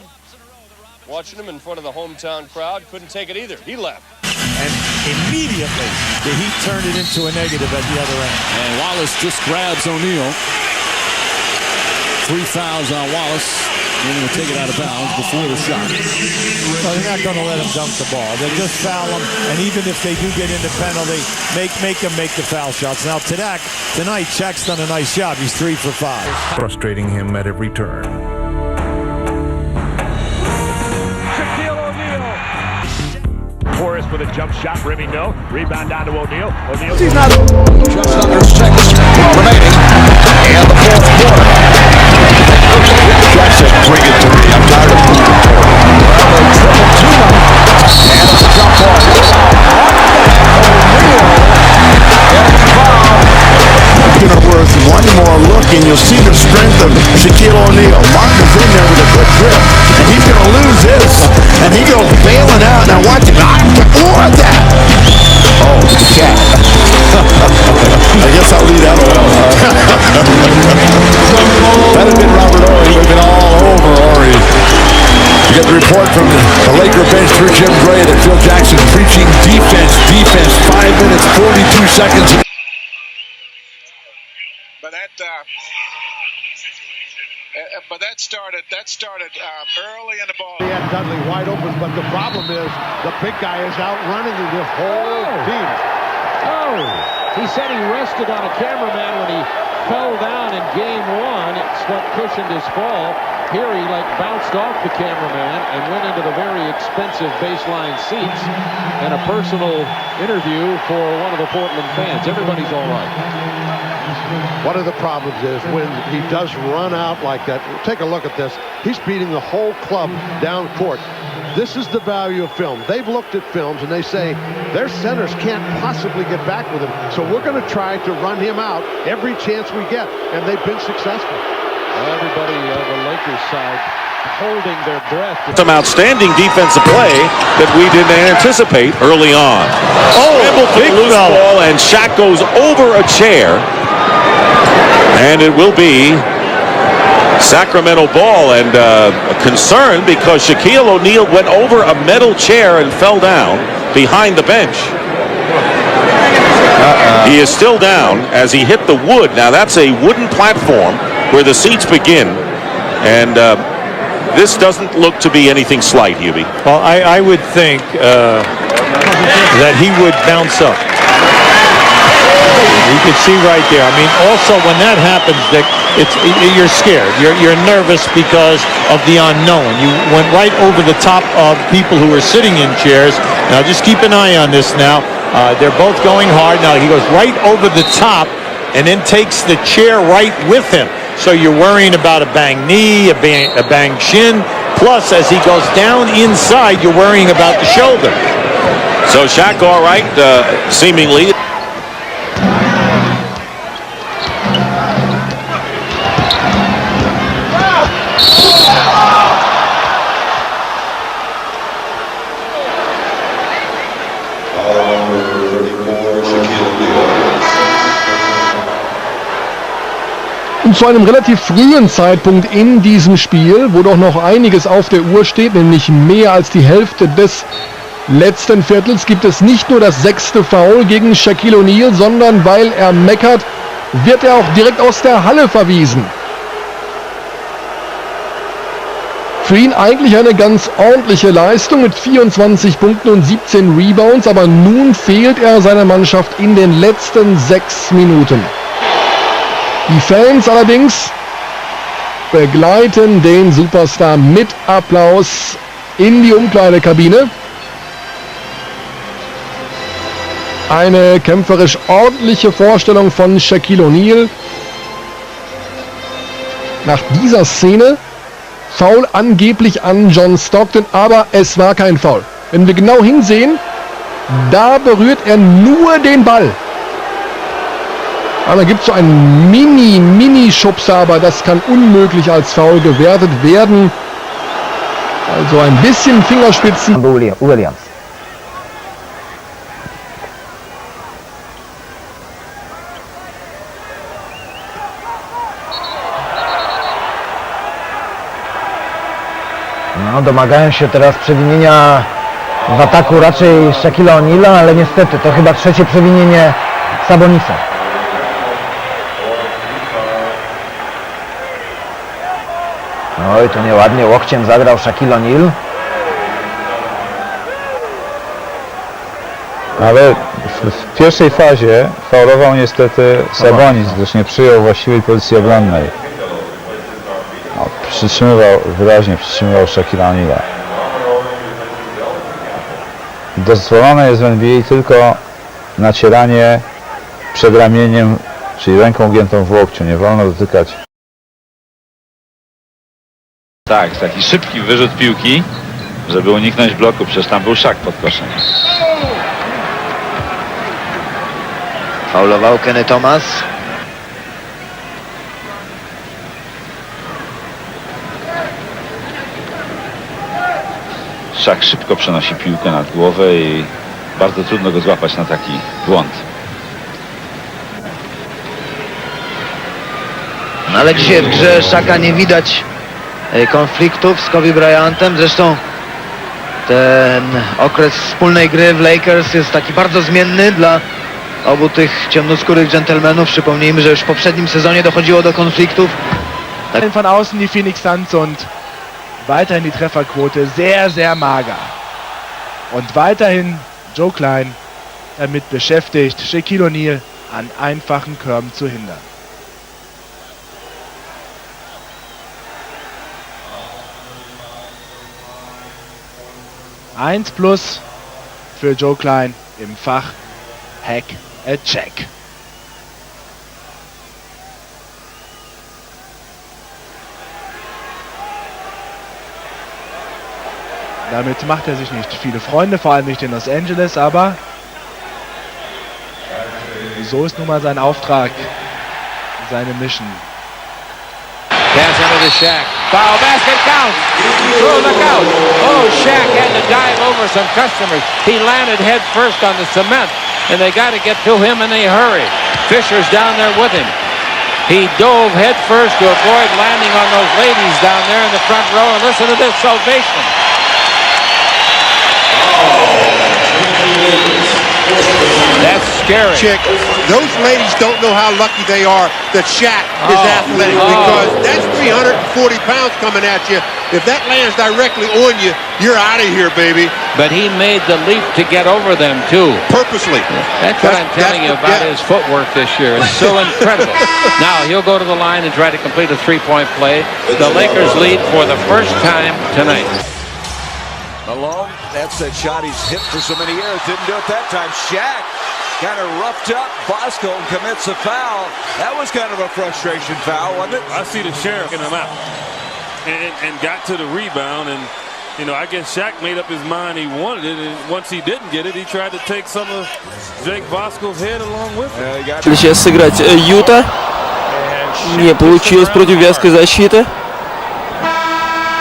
watching him in front of the hometown crowd, couldn't take it either. He left. And immediately, the Heat turned it into a negative at the other end. And Wallace just grabs O'Neal. 3 fouls on Wallace. They're going to take it out of bounds before the shot. Well, they're not going to let him dunk the ball. They'll just foul him, and even if they do get in the penalty, make him make the foul shots. Now, tonight, Shaq's done a nice job. He's 3 for 5. Frustrating him at every turn. Shaquille O'Neal. Forrest with a jump shot, rimming no. Rebound down to O'Neal. O'Neal. He's not. Just under seconds remaining in the fourth quarter. Jack said, bring it to me. I'm tired of moving forward. Well, they triple team him. And it's a jump ball. Worth one more look, and you'll see the strength of Shaquille O'Neal. Martin's in there with a good grip, and he's going to lose this. And he goes bailing out. Now watch him. More of that. Oh, the cat. I guess I'll leave that alone. That had been Robert Horry. We've been all over Horry. You get the report from the Laker bench through Jim Gray that Phil Jackson preaching defense. 5 minutes, 42 seconds. But that started early in the ball. He had Dudley wide open, but the problem is the big guy is outrunning the whole team. Oh, he said he rested on a cameraman when he fell down in game 1. It's what cushioned his fall. Here he bounced off the cameraman and went into the very expensive baseline seats and a personal interview for one of the Portland fans. Everybody's all right. One of the problems is when he does run out like that. Take a look at this. He's beating the whole club down court. This is the value of film. They've looked at films and they say their centers can't possibly get back with him. So we're going to try to run him out every chance we get. And they've been successful. Everybody on the Lakers side holding their breath. Some outstanding defensive play that we didn't anticipate early on. Oh, big loose ball, and Shaq goes over a chair. And it will be Sacramento ball, and concern because Shaquille O'Neal went over a metal chair and fell down behind the bench. He is still down as he hit the wood. Now that's a wooden platform where the seats begin, and this doesn't look to be anything slight, Hubie. Well, I would think that he would bounce up. You can see right there. I mean, also when that happens, Dick, you're scared. You're nervous because of the unknown. You went right over the top of people who are sitting in chairs. Now just keep an eye on this now. They're both going hard. Now he goes right over the top and then takes the chair right with him. So you're worrying about a bang knee, a bang shin. Plus, as he goes down inside, you're worrying about the shoulder. So Shaq all right, seemingly. Und zu einem relativ frühen Zeitpunkt in diesem Spiel, wo doch noch einiges auf der Uhr steht, nämlich mehr als die Hälfte des letzten Viertels, gibt es nicht nur das 6. Foul gegen Shaquille O'Neal, sondern weil er meckert, wird er auch direkt aus der Halle verwiesen. Für ihn eigentlich eine ganz ordentliche Leistung mit 24 Punkten und 17 Rebounds, aber nun fehlt er seiner Mannschaft in den letzten 6 Minuten. Die Fans allerdings begleiten den Superstar mit Applaus in die Umkleidekabine. Eine kämpferisch ordentliche Vorstellung von Shaquille O'Neal. Nach dieser Szene Foul angeblich an John Stockton, aber es war kein Foul. Wenn wir genau hinsehen, da berührt er nur den Ball. Aber da gibt es so einen Mini-Schubser, aber das kann unmöglich als Foul gewertet werden. Also ein bisschen Fingerspitzen. Williams. No, domagają się teraz przewinienia w ataku raczej Shaquilla O'Neala, ale niestety to chyba trzecie przewinienie Sabonisa. Oj, to nieładnie łokciem zagrał Shaquille O'Neal. Ale w pierwszej fazie faulował niestety Sabonis, gdyż nie przyjął właściwej pozycji obronnej. Wyraźnie przytrzymywał Shaquilla O'Neala. Dozwolone jest w NBA tylko nacieranie przed ramieniem, czyli ręką ugiętą w łokciu. Nie wolno dotykać. Tak, taki szybki wyrzut piłki, żeby uniknąć bloku, przecież tam był Shaq pod koszem. Faulował Kenny Thomas. Shaq szybko przenosi piłkę nad głowę i bardzo trudno go złapać na taki błąd. No ale dzisiaj w grze Shaqa nie widać konfliktów z Kobe Bryantem. Zresztą ten okres wspólnej gry w Lakers jest taki bardzo zmienny dla obu tych ciemnoskórych dżentelmenów. Przypomnijmy, że już w poprzednim sezonie dochodziło do konfliktów. Von außen die Phoenix Suns und weiterhin die Trefferquote sehr, sehr mager. Und weiterhin Joe Klein damit beschäftigt, Shaquille O'Neal an einfachen Körben zu hindern. Eins plus für Joe Klein im Fach Hack a Check. Damit macht er sich nicht viele Freunde, vor allem nicht in Los Angeles, aber so ist nun mal sein Auftrag, seine Mission. Pass into to Shaq. Foul basket count. Through the count. Oh, Shaq had to dive over some customers. He landed head first on the cement, and they got to get to him in a hurry. Fisher's down there with him. He dove head first to avoid landing on those ladies down there in the front row. And listen to this salvation. That's scary. Chick, those ladies don't know how lucky they are that Shaq is athletic, because that's 340 pounds coming at you. If that lands directly on you, you're out of here, baby. But he made the leap to get over them, too. Purposely. That's what I'm telling you about his footwork this year. It's so incredible. Now he'll go to the line and try to complete a three-point play. The Lakers lead for the first time tonight. Alone, that's that shot he's hit for so many years. Didn't do it that time. Shaq kind of roughed up Bosco and commits a foul. That was kind of a frustration foul, wasn't it? I see the sheriff in him out and got to the rebound. And, you know, I guess Shaq made up his mind he wanted it. And once he didn't get it, he tried to take some of Jake Bosco's head along with him. Сейчас сыграть Юта. Не получилось против вязкой защиты.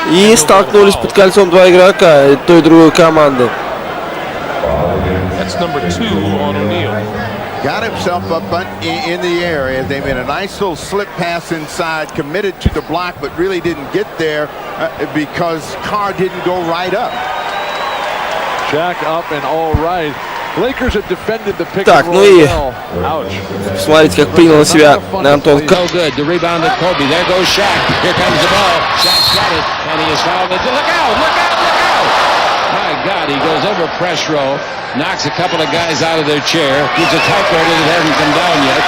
И столкнулись под кольцом два игрока той и другой команды. That's number 2 on O'Neal. Got himself up in the area. They made a nice little slip pass inside, committed to the block, but really didn't get there because Carr didn't go right up. Shaq up and all right. Lakers have defended the pick Так, and ну roll и well. Ouch. смотрите, как принял на себя Антон. No good. The rebound to Kobe. There goes Shaq. Here comes the ball. Shaq's got it, and he is fouled. Look out! Look out! Look out! My God, he goes over press row, knocks a couple of guys out of their chair, gives a typewriter that hasn't come down yet.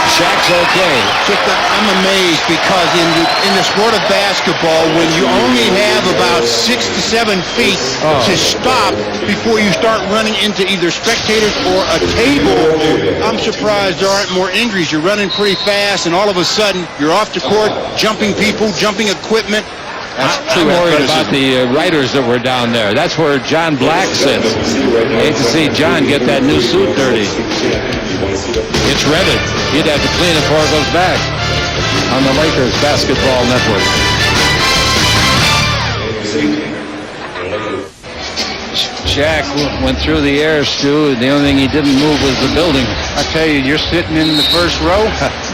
Shaq's okay. I'm amazed because in the sport of basketball, when you only have about 6 to 7 feet to stop before you start running into either spectators or a table, I'm surprised there aren't more injuries. You're running pretty fast, and all of a sudden, you're off the court, jumping people, jumping equipment. I'm worried about the writers that were down there. That's where John Black sits. I hate to see John get that new suit dirty. It's rented. He'd have to clean it before it goes back on the Lakers Basketball Network. Shaq went through the air, Stu. The only thing he didn't move was the building. I tell you, you're sitting in the first row.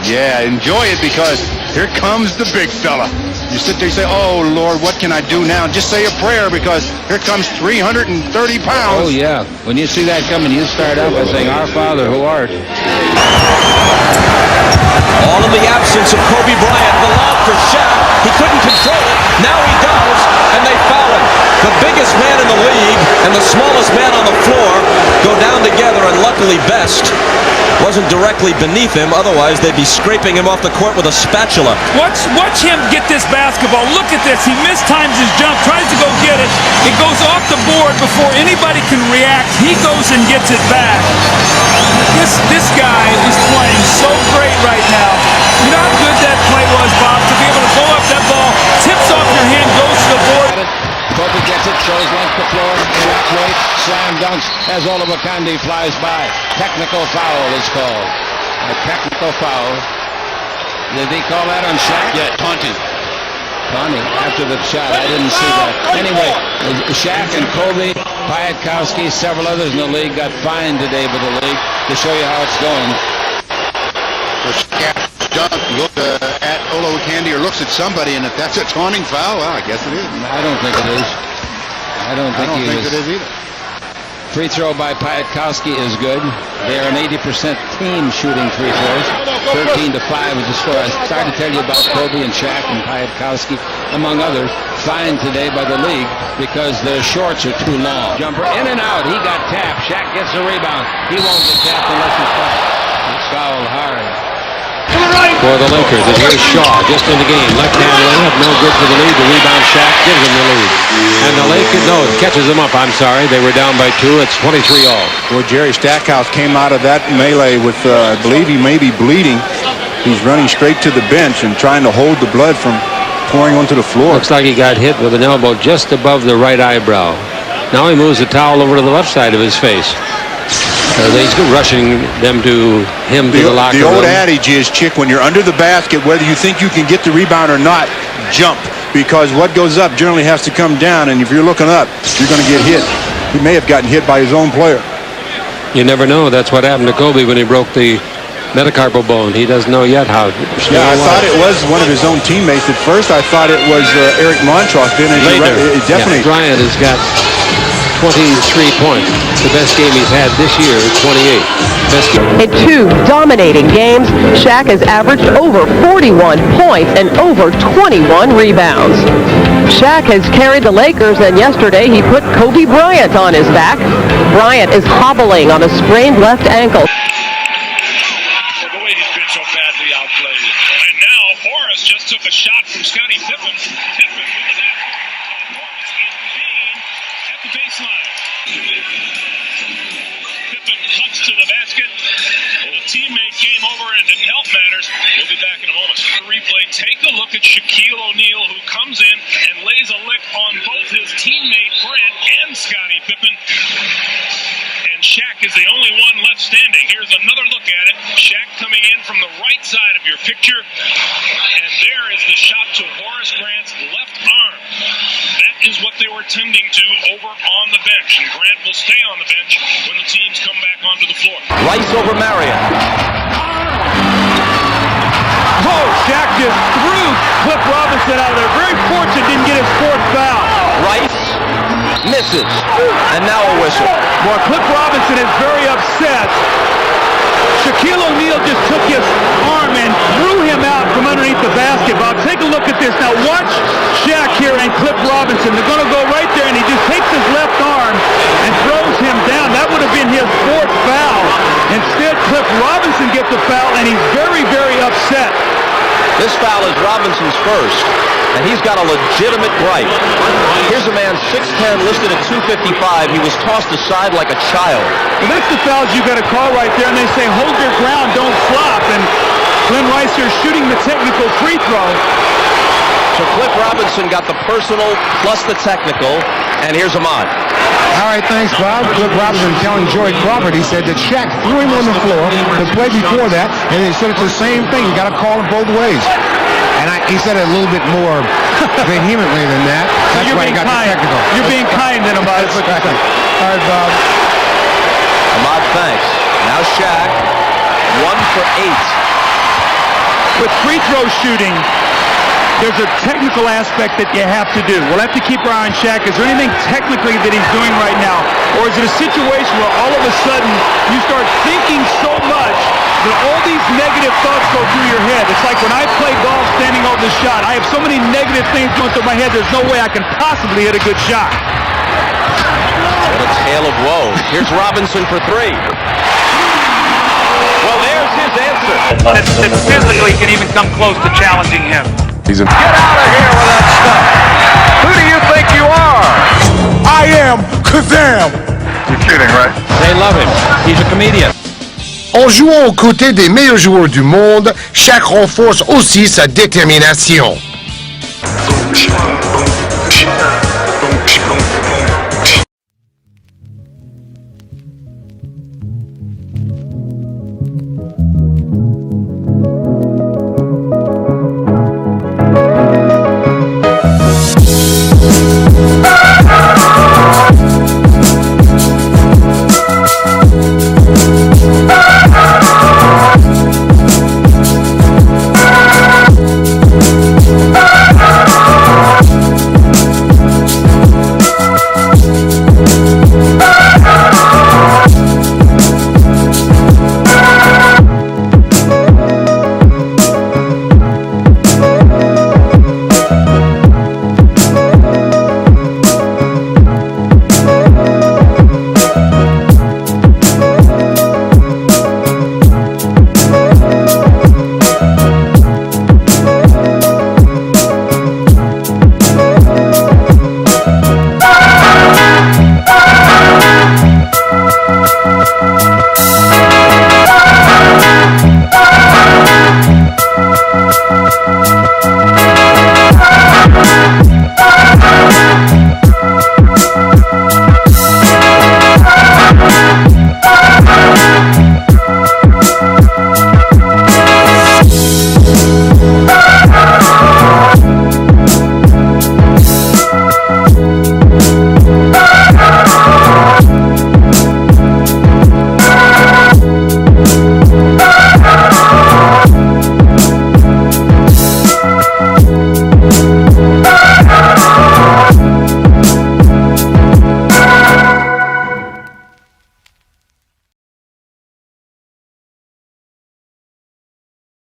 Yeah, enjoy it because here comes the big fella. You sit there and say, oh, Lord, what can I do now? Just say a prayer because here comes 330 pounds. Oh, yeah. When you see that coming, you start out by saying, Our Father, who art. All in the absence of Kobe Bryant. The lob for Shaq. He couldn't control it. Now he does, and they foul him. The biggest man in the league and the smallest man on the floor go down together, and luckily Best wasn't directly beneath him. Otherwise, they'd be scraping him off the court with a spatula. Watch him get this basketball. Look at this. He mistimes his jump, tries to go get it. It goes off the board before anybody can react. He goes and gets it back. This guy is playing so great right now. You know how good that play was, Bob, to be able to go up that ball, tips off your hand, goes to the board. Kobe gets it, shows length the floor, wait, slam dunks as Oliver Candy flies by. Technical foul is called. A technical foul. Did he call that on Shaq? Yeah, taunting. Taunting after the shot. I didn't see that. Anyway, Shaq and Kobe, Piatkowski, several others in the league got fined today by the league to show you how it's going. Dunk looked at Olo Candy or looks at somebody, and if that's a taunting foul, well, I guess it is. I don't think it is. I don't think it is either. Free throw by Piatkowski is good. They're an 80% team shooting free throws. 13-5 is the score. I started to tell you about Kobe and Shaq and Piatkowski, among others, fined today by the league because their shorts are too long. Jumper in and out. He got tapped. Shaq gets the rebound. He won't get tapped unless he's fouled. He's fouled hard. For the Lakers, and here's Shaw, just in the game. Left-hand layup, no good for the lead. The rebound, Shaq gives him the lead. And the Lakers, no, catches them up, I'm sorry. They were down by 2. It's 23 all. Well, Jerry Stackhouse came out of that melee with, I believe he may be bleeding. He's running straight to the bench and trying to hold the blood from pouring onto the floor. Looks like he got hit with an elbow just above the right eyebrow. Now he moves the towel over to the left side of his face. He's rushing them to him to the locker room. The old adage is, Chick, when you're under the basket, whether you think you can get the rebound or not, jump. Because what goes up generally has to come down, and if you're looking up, you're going to get hit. He may have gotten hit by his own player. You never know. That's what happened to Kobe when he broke the metacarpal bone. He doesn't know yet how. Yeah, I thought it was one of his own teammates. At first, I thought it was Eric Montross. Then later, definitely. Yeah, Bryant has got 23 points. The best game he's had this year is 28. Best game. In 2 dominating games, Shaq has averaged over 41 points and over 21 rebounds. Shaq has carried the Lakers, and yesterday he put Kobe Bryant on his back. Bryant is hobbling on a sprained left ankle. The way he's been so badly outplayed. And now Horace just took a shot from Scottie Pippen. Pippen, look at that. Horace in pain at the baseline. Pippen cuts to the basket. And a teammate came over and didn't help matters. We'll be back in a moment. Replay, take a look at Shaquille O'Neal, who comes in and lays a lick on both his teammate Grant and Scottie Pippen. And Shaq is the only one left standing. Here's another look at it. Shaq coming in from the right side of your picture. And there is the shot to Horace Grant's left arm. That is what they were tending to over on the bench. And Grant will stay on the bench when the teams come back onto the floor. Rice over Marion. Oh, Shaq just threw Cliff Robinson out of there. Very fortunate didn't get his 4th foul. Rice misses, and now a whistle. Well, Cliff Robinson is very upset. Shaquille O'Neal just took his arm and threw him out from underneath the basketball. Take a look at this. Now watch Shaq here and Cliff Robinson. They're going to go right there, and he just takes his left arm and throws him down. That would have been his fourth foul. Instead, Cliff Robinson gets a foul, and he's very, very upset. This foul is Robinson's first, and he's got a legitimate gripe. Here's a man 6'10", listed at 255. He was tossed aside like a child. Well, that's the fouls you got to call right there, and they say hold your ground, don't flop. And Glenn Rice here shooting the technical free throw. So Cliff Robinson got the personal plus the technical, and here's Ahmad. All right, thanks, Bob. Cliff Robinson telling Joey Crawford, he said that Shaq threw him on the floor the play before that, and he said it's the same thing. You got to call it both ways. And he said it a little bit more vehemently than that. That's why he got the technical. You're being kind then, Ahmad. That's what you're saying. All right, Bob. Ahmad thanks. Now Shaq, 1 for 8. With free throw shooting, there's a technical aspect that you have to do. We'll have to keep our eye on Shaq. Is there anything technically that he's doing right now? Or is it a situation where all of a sudden you start thinking so much that all these negative thoughts go through your head? It's like when I play golf standing over the shot. I have so many negative things going through my head, there's no way I can possibly hit a good shot. What a tale of woe. Here's Robinson for 3. Well, there's his answer. That physically can even come close to challenging him. He's Get out of here with that stuff. Who do you think you are? I am Kazam. You're kidding, right? They love him. He's a comedian. En jouant aux côtés des meilleurs joueurs du monde, Shaq renforce aussi sa détermination.